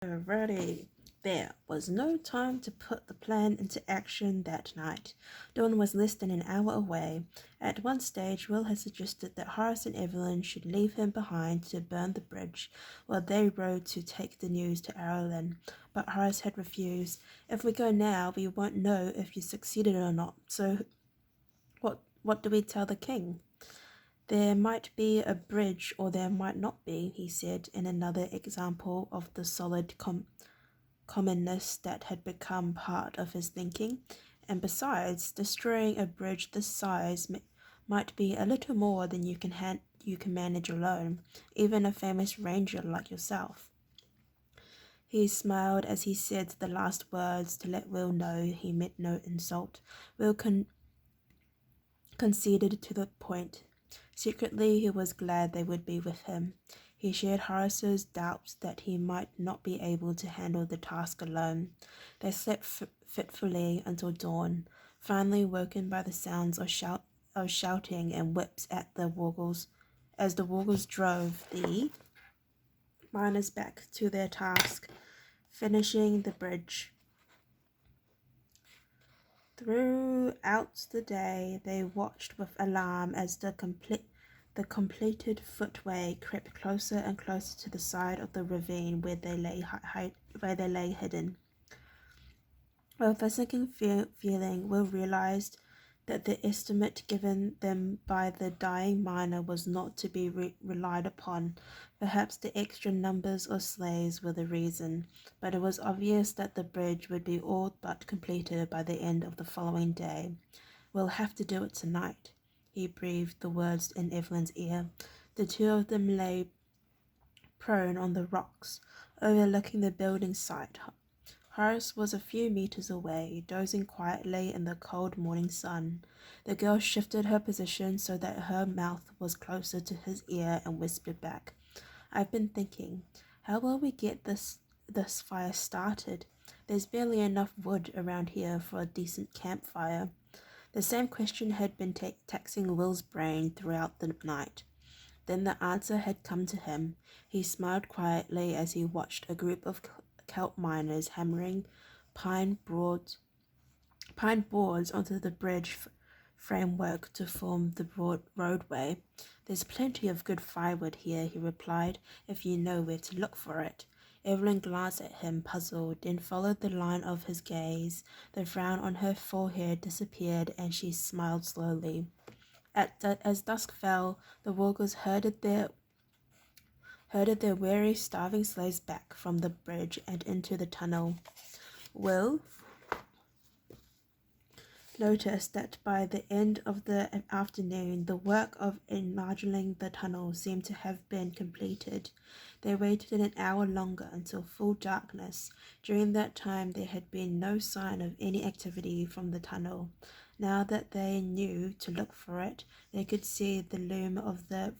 Alrighty. There was no time to put the plan into action that night. Dawn was less than an hour away. At one stage, Will had suggested that Horace and Evelyn should leave him behind to burn the bridge while they rode to take the news to Arlen. But Horace had refused. If we go now, we won't know if you succeeded or not. So what do we tell the king? There might be a bridge or there might not be, he said, in another example of the solid commonness that had become part of his thinking. And besides, destroying a bridge this size might be a little more than you can manage alone, even a famous ranger like yourself. He smiled as he said the last words to let Will know he meant no insult. Will conceded to the point. Secretly, he was glad they would be with him. He shared Horace's doubts that he might not be able to handle the task alone. They slept fitfully until dawn, finally woken by the sounds of shouting and whips at the Wargles, as the Wargles drove the miners back to their task, finishing the bridge. Throughout the day, they watched with alarm as the completed footway crept closer and closer to the side of the ravine where they lay hidden. With a sinking feeling, Will realized that the estimate given them by the dying miner was not to be relied upon. Perhaps the extra numbers of slaves were the reason, but it was obvious that the bridge would be all but completed by the end of the following day. We'll have to do it tonight. He breathed the words in Evelyn's ear. The two of them lay prone on the rocks, overlooking the building site. Horace was a few meters away, dozing quietly in the cold morning sun. The girl shifted her position so that her mouth was closer to his ear and whispered back, "I've been thinking, how will we get this fire started? There's barely enough wood around here for a decent campfire." The same question had been taxing Will's brain throughout the night. Then the answer had come to him. He smiled quietly as he watched a group of kelp miners hammering pine boards onto the bridge framework to form the broad roadway. "There's plenty of good firewood here," he replied, "if you know where to look for it." Evelyn glanced at him, puzzled, then followed the line of his gaze. The frown on her forehead disappeared, and she smiled slowly. As dusk fell, the Wargers herded their weary, starving slaves back from the bridge and into the tunnel. Will noticed that by the end of the afternoon, the work of enlarging the tunnel seemed to have been completed. They waited an hour longer until full darkness. During that time, there had been no sign of any activity from the tunnel. Now that they knew to look for it, they could see the loom of the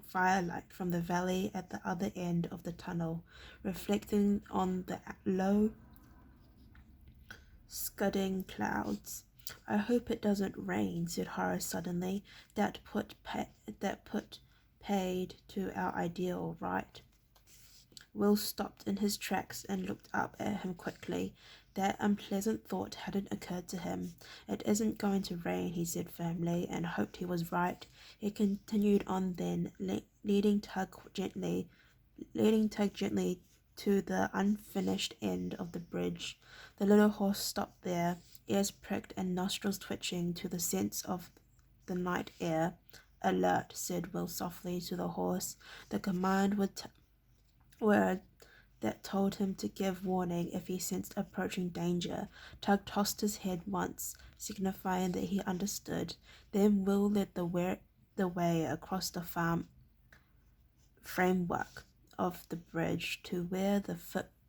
firelight from the valley at the other end of the tunnel, reflecting on the low, scudding clouds. "I hope it doesn't rain," said Horace suddenly. That put paid to our ideal, right?" Will stopped in his tracks and looked up at him quickly. That unpleasant thought hadn't occurred to him. "It isn't going to rain," he said firmly, and hoped he was right. He continued on then, leading Tug gently to the unfinished end of the bridge. The little horse stopped there, ears pricked and nostrils twitching to the sense of the night air. "Alert," said Will softly to the horse, the command word that told him to give warning if he sensed approaching danger. Tug tossed his head once, signifying that he understood. Then Will led the way across the framework of the bridge to where the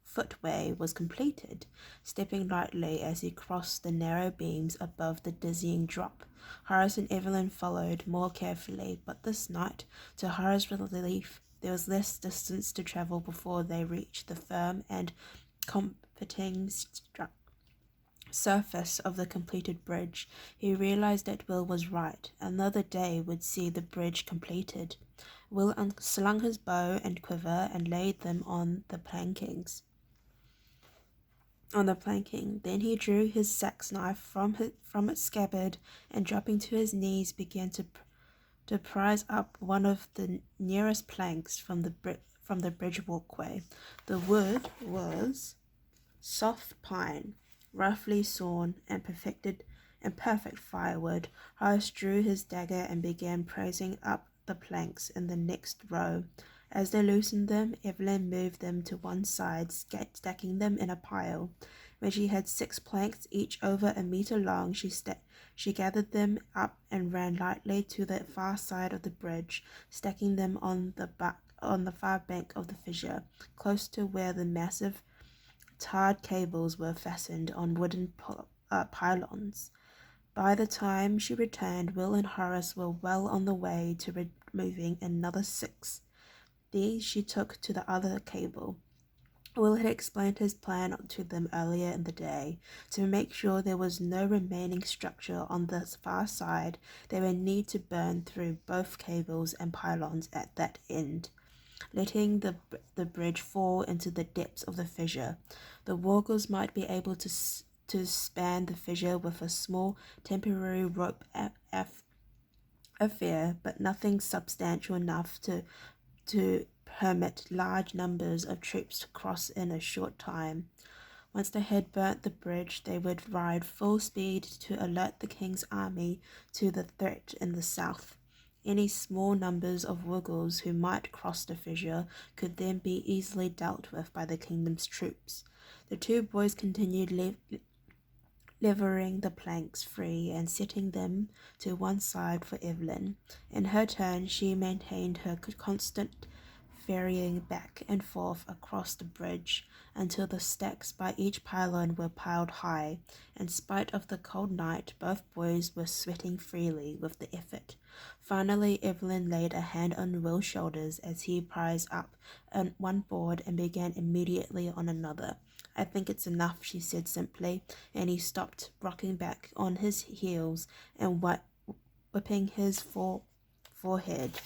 footway was completed, stepping lightly as he crossed the narrow beams above the dizzying drop. Horace and Evelyn followed more carefully, but this night, to Horace's relief, there was less distance to travel before they reached the firm and comforting surface of the completed bridge. He realized that Will was right. Another day would see the bridge completed. Will slung his bow and quiver and laid them on the plankings. on the planking. Then he drew his sax knife from its scabbard, and dropping to his knees began to prise up one of the nearest planks from the bridge walkway. The wood was soft pine, roughly sawn and perfect firewood. Horace drew his dagger and began praising up the planks in the next row. As they loosened them, Evelyn moved them to one side, stacking them in a pile. When she had 6 planks, each over a meter long, she gathered them up and ran lightly to the far side of the bridge, stacking them on the far bank of the fissure, close to where the massive tarred cables were fastened on wooden pylons. By the time she returned, Will and Horace were well on the way to removing another 6. These she took to the other cable. Will had explained his plan to them earlier in the day. To make sure there was no remaining structure on the far side, they would need to burn through both cables and pylons at that end, letting the bridge fall into the depths of the fissure. The walkers might be able to span the fissure with a small temporary rope affair, but nothing substantial enough to permit large numbers of troops to cross in a short time. Once they had burnt the bridge, they would ride full speed to alert the king's army to the threat in the south. Any small numbers of Wiggles who might cross the fissure could then be easily dealt with by the kingdom's troops. The 2 boys continued levering the planks free and setting them to one side for Evelyn. In her turn, she maintained her constant ferrying back and forth across the bridge until the stacks by each pylon were piled high. In spite of the cold night, both boys were sweating freely with the effort. Finally, Evelyn laid a hand on Will's shoulders as he prised up on one board and began immediately on another. "I think it's enough," she said simply, and he stopped, rocking back on his heels and whipping his forehead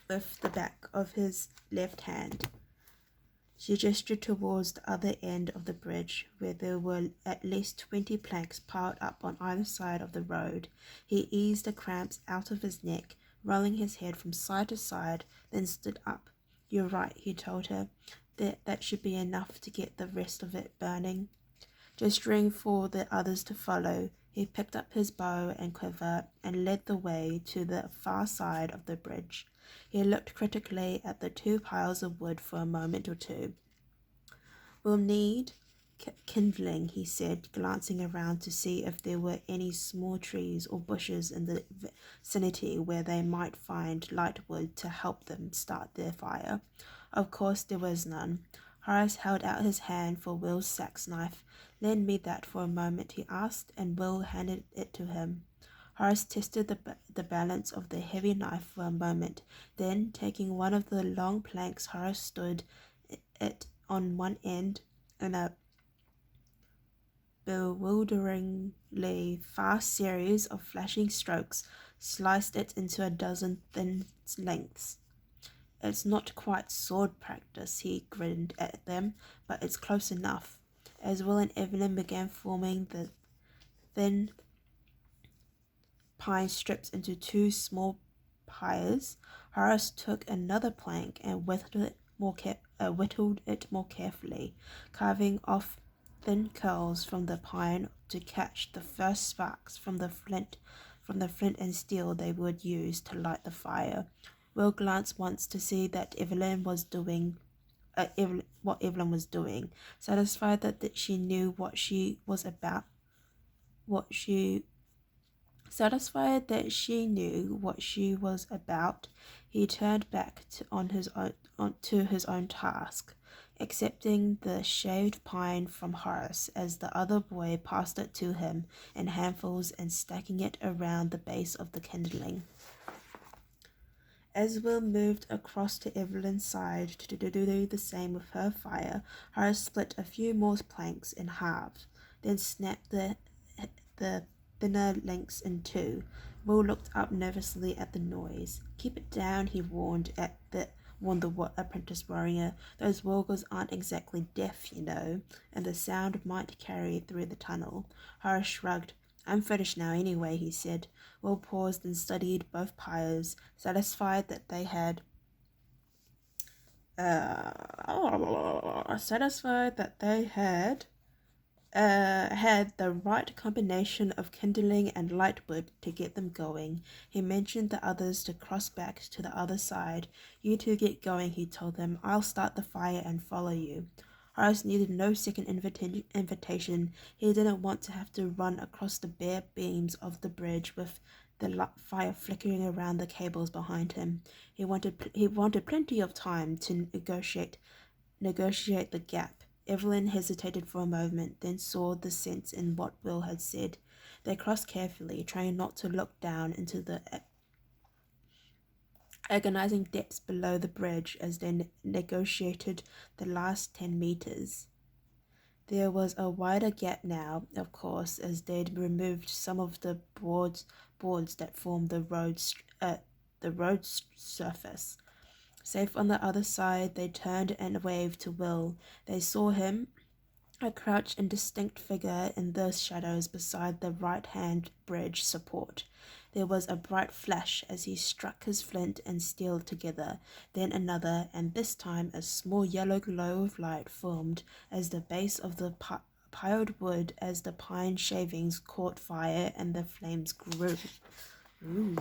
with the back of his left hand. She gestured towards the other end of the bridge, where there were at least 20 planks piled up on either side of the road. He eased the cramps out of his neck, rolling his head from side to side, then stood up. "You're right," he told her. That should be enough to get the rest of it burning." Gesturing for the others to follow, he picked up his bow and quiver and led the way to the far side of the bridge. He looked critically at the 2 piles of wood for a moment or two. "We'll need kindling," he said, glancing around to see if there were any small trees or bushes in the vicinity where they might find light wood to help them start their fire. Of course there was none. Horace held out his hand for Will's sax knife. "Lend me that for a moment," he asked, and Will handed it to him. Horace tested the balance of the heavy knife for a moment. Then, taking one of the long planks, Horace stood it on one end in a bewilderingly fast series of flashing strokes, sliced it into a dozen thin lengths. "It's not quite sword practice," he grinned at them, "but it's close enough." As Will and Evelyn began forming the thin pine strips into 2 small pyres, Horace took another plank and whittled it more carefully, carving off thin curls from the pine to catch the first sparks from the flint and steel they would use to light the fire. Will glanced once to see that Evelyn was doing what Evelyn was doing, satisfied that she knew what she was about. He turned back to his own task, accepting the shaved pine from Horace as the other boy passed it to him in handfuls and stacking it around the base of the kindling. As Will moved across to Evelyn's side to do the same with her fire, Horace split a few more planks in half, then snapped the thinner lengths in 2. Will looked up nervously at the noise. "Keep it down," he warned, warned the apprentice warrior. Those walkers aren't exactly deaf, you know, and the sound might carry through the tunnel. Horace shrugged. I'm finished now anyway, he said. Will paused and studied both pyres, satisfied that they had the right combination of kindling and lightwood to get them going. He mentioned the others to cross back to the other side. You two get going, he told them. I'll start the fire and follow you. Horace needed no second invitation. He didn't want to have to run across the bare beams of the bridge with the fire flickering around the cables behind him. He wanted plenty of time to negotiate the gap. Evelyn hesitated for a moment, then saw the sense in what Will had said. They crossed carefully, trying not to look down into the agonizing depths below the bridge as they negotiated the last 10 meters. There was a wider gap now, of course, as they'd removed some of the boards that formed the road surface. Safe on the other side, they turned and waved to Will. They saw him, a crouched indistinct figure in the shadows beside the right-hand bridge support. There was a bright flash as he struck his flint and steel together, then another, and this time a small yellow glow of light formed as the base of the piled wood as the pine shavings caught fire and the flames grew. Ooh.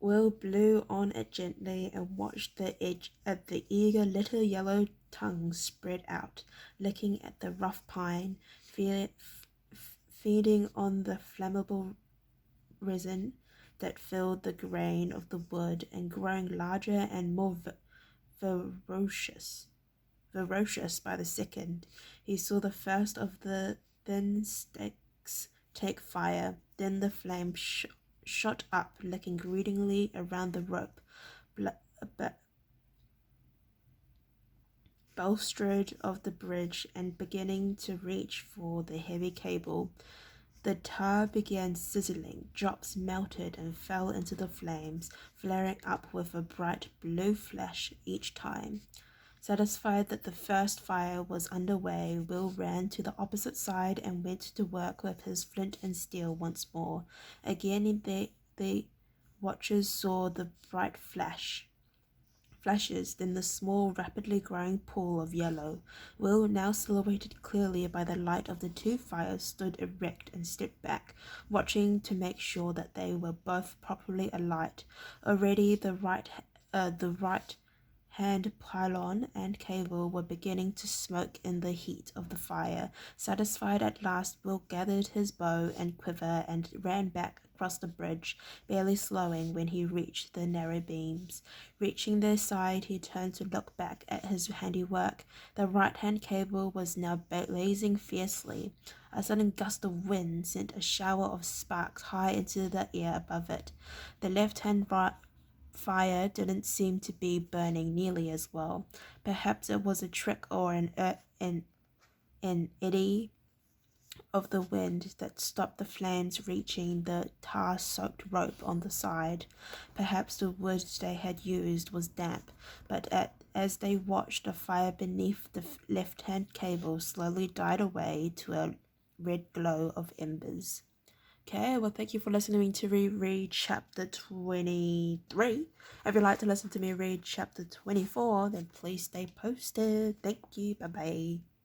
Will blew on it gently and watched the edge of the eager little yellow tongues spread out, licking at the rough pine, feeding on the flammable resin that filled the grain of the wood and growing larger and more ferocious by the second. He saw the first of the thin sticks take fire, then the flame shot up, licking greedily around the rope, balustrade of the bridge and beginning to reach for the heavy cable. The tar began sizzling, drops melted and fell into the flames, flaring up with a bright blue flash each time. Satisfied that the first fire was underway, Will ran to the opposite side and went to work with his flint and steel once more. Again the watchers saw the bright flashes, then the small, rapidly growing pool of yellow. Will, now silhouetted clearly by the light of the two fires, stood erect and stepped back, watching to make sure that they were both properly alight. Already the right hand pylon and cable were beginning to smoke in the heat of the fire. Satisfied at last, Will gathered his bow and quiver and ran back across the bridge, barely slowing when he reached the narrow beams. Reaching their side, he turned to look back at his handiwork. The right-hand cable was now blazing fiercely. A sudden gust of wind sent a shower of sparks high into the air above it. The left-hand fire didn't seem to be burning nearly as well. Perhaps it was a trick or an eddy of the wind that stopped the flames reaching the tar-soaked rope on the side. Perhaps the wood they had used was damp, but as they watched, the fire beneath the left-hand cable slowly died away to a red glow of embers. Okay, well, thank you for listening to me read chapter 23. If you'd like to listen to me read chapter 24, then please stay posted. Thank you. Bye-bye.